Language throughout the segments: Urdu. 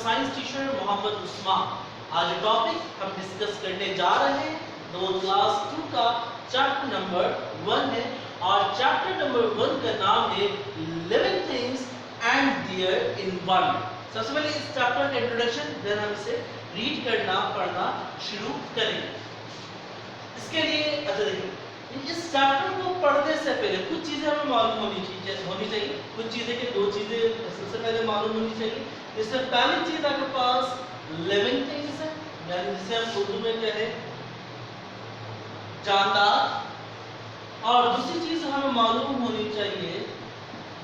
Science teacher Muhammad Usman. آج ٹاپک ہم ڈسکس کرنے جا رہے ہیں وہ کلاس 2 کا چیپٹر نمبر 1 ہے اور چیپٹر نمبر 1 کا نام ہے living things and their environment. سب سے پہلے اس چیپٹر کا انٹروڈکشن دین ہم اسے ریڈ کرنا پڑھنا شروع کریں گے. اس کے لیے اچھا دیکھیں اس چیپٹر کو پڑھنے سے پہلے کچھ چیزیں ہمیں معلوم ہونی چاہیے. کچھ چیزیں کہ دو چیزیں سب سے پہلے معلوم ہونی چاہیے. اس سے پہلی چیز آپ کے پاس living things ہے یعنی جسے ہم اردو میں کہیں جاندار, اور دوسری چیز ہمیں معلوم ہونی چاہیے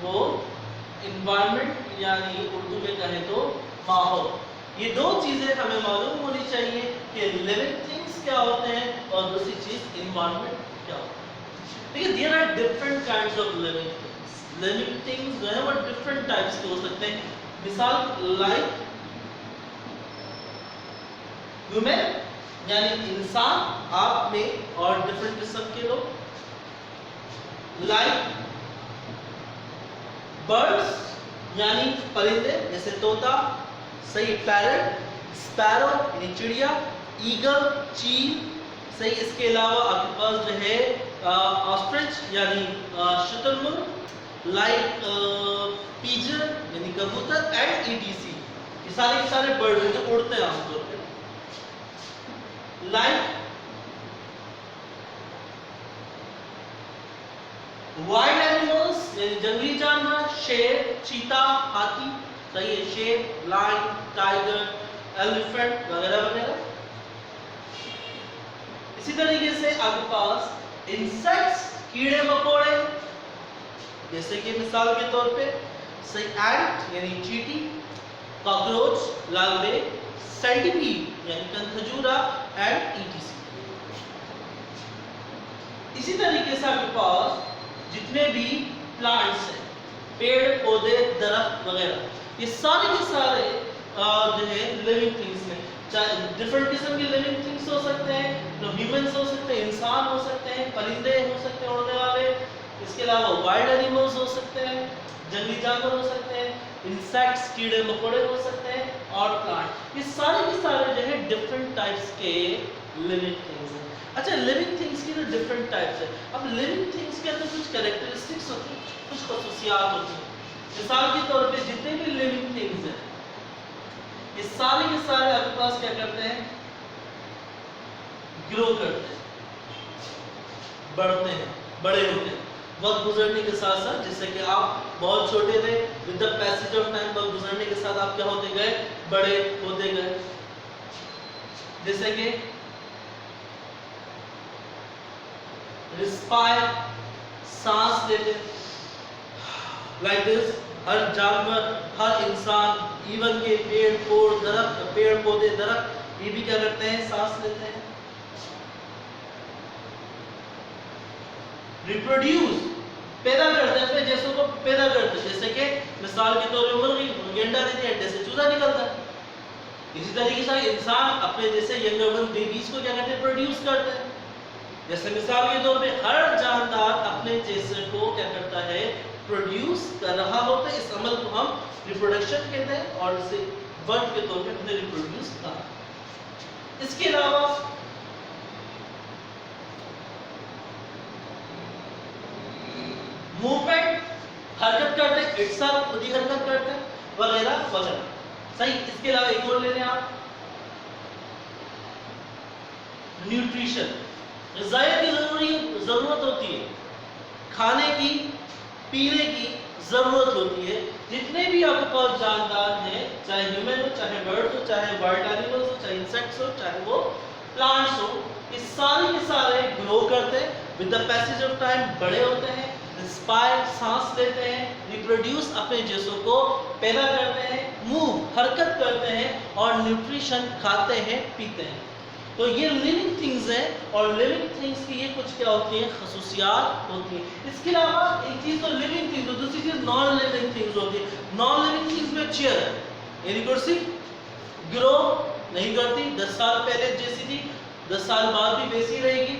وہ environment یعنی اردو میں کہیں تو ماحول. یہ دو چیزیں ہمیں معلوم ہونی چاہیے کہ living things کیا ہوتے ہیں اور دوسری چیز environment کیا ہوتا ہے. دیکھیے there are different kinds of living things. living things جو ہے وہ different types کے ہو سکتے ہیں. مثال like human یعنی انسان آپ میں اور different قسم کے لوگ. like birds یعنی پرندے جیسے طوطا, صحیح, parrot, sparrow یعنی چڑیا, eagle چیل, صحیح. اس کے علاوہ آپ کے پاس جو ہے ostrich یعنی شتر مرغ, like pigeon یعنی کبوتر and etc. یہ سارے برڈ ہیں جو اڑتے ہیں عام طور پہ. like wild animals یعنی جنگلی جانور, شیر, چیتا, ہاتھی, صحیح ہے, شیر, لائن, ٹائگر, ایلیفینٹ وغیرہ وغیرہ. اسی طریقے سے آپ کے پاس انسیکٹس کیڑے مکوڑے جیسے کہ مثال کے طور پہ صحیح اینٹ یعنی چیٹی, کاکروچ, لال بیگ, سینٹیپیڈ یعنی کنکھجورا اینڈ etc. اسی طریقے سے آپ کے پاس جتنے بھی پلانٹس ہیں, پیڑ پودے درخت وغیرہ, یہ سارے کے سارے جو ہے living things میں چاہے ڈفرنٹ قسم کے living things ہو سکتے ہیں, ہیومنس ہو سکتے ہیں, انسان ہو سکتے ہیں, پرندے ہو سکتے ہیں اڑنے والے, اس کے علاوہ وائلڈ اینیملز ہو سکتے ہیں, جنگلی جانور ہو سکتے ہیں, انسیکٹس کیڑے مکوڑے ہو سکتے ہیں اور پلانٹ. یہ سارے کے سارے جو ہے ڈفرنٹ ٹائپس کے living things ہیں. اچھا living things کی جو ڈفرنٹ ٹائپس ہیں, اب living things کے اندر کچھ کریکٹرسٹکس ہوتی ہیں, کچھ خصوصیات ہوتی ہیں. مثال کے طور پہ جتنے بھی living things ہیں یہ سارے کے سارے آپ کے پاس کیا کرتے ہیں, گرو کرتے ہیں, بڑھتے ہیں, بڑے ہوتے ہیں وقت گزرنے کے ساتھ ساتھ. جیسے کہ آپ بہت چھوٹے تھے, with the passage of time وقت گزرنے کے ساتھ آپ کیا ہوتے گئے, بڑے ہوتے گئے. جیسے کہ respire سانس لیتے, like this. ہر جانور, ہر انسان, ایون کے پیڑ پودے درخت یہ بھی کیا کرتے ہیں, سانس لیتے ہیں. ریپروڈیوس پیدا کرتے ہیں, اپنے جیسوں کو پیدا کرتے ہیں. جیسے کہ مثال کے طور پہ مرغی انڈا دیتی ہے, انڈے سے چوزا نکلتا ہے. اسی طریقے سے انسان اپنے جیسے ینگر ون بیبیز کو کیا کرتے ہیں, پروڈیوس کرتے ہیں. جیسے مثال کے طور پہ ہر جاندار اپنے جیسے کو کیا کرتا ہے, پروڈیوس کر رہا ہوتا ہے. اس عمل کو ہم ریپروڈکشن کہتے ہیں اور اسے ورڈ کے طور پہ ہم نے ریپروڈیوس کہا. اس کے علاوہ موومنٹ, حرکت کرتے ہیں, اٹسل خود ہی حرکت کرتے ہیں وغیرہ وغیرہ. صحیح. اس کے علاوہ ایک اور لے لیں آپ, نیوٹریشن, غذائیت کی ضرورت ہوتی ہے, کھانے کی پینے کی ضرورت ہوتی ہے. جتنے بھی آپ کے پاس جاندار ہیں, چاہے ہیومن ہو, چاہے برڈ ہو, چاہے وائلڈ اینیملز ہو, چاہے انسیکٹس ہو, چاہے وہ پلانٹس ہو, یہ سارے کے سارے گرو کرتے ہیں, with the passage of time بڑے ہوتے ہیں, انسپائر سانس لیتے ہیں, ریپروڈیوس اپنے جسوں کو پیدا کرتے ہیں, موو حرکت کرتے ہیں اور نیوٹریشن کھاتے ہیں پیتے ہیں. تو یہ living things ہیں اور living things کی یہ کچھ کیا ہوتی ہیں, خصوصیات ہوتی ہیں. اس کے علاوہ ایک چیز تو living things اور دوسری چیز non living things ہوتی ہے. non living things میں چیئر ہے یعنی کرسی, گرو نہیں کرتی, 10 سال پہلے جیسی تھی 10 سال بعد بھی ویسی رہے گی.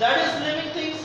That is living things।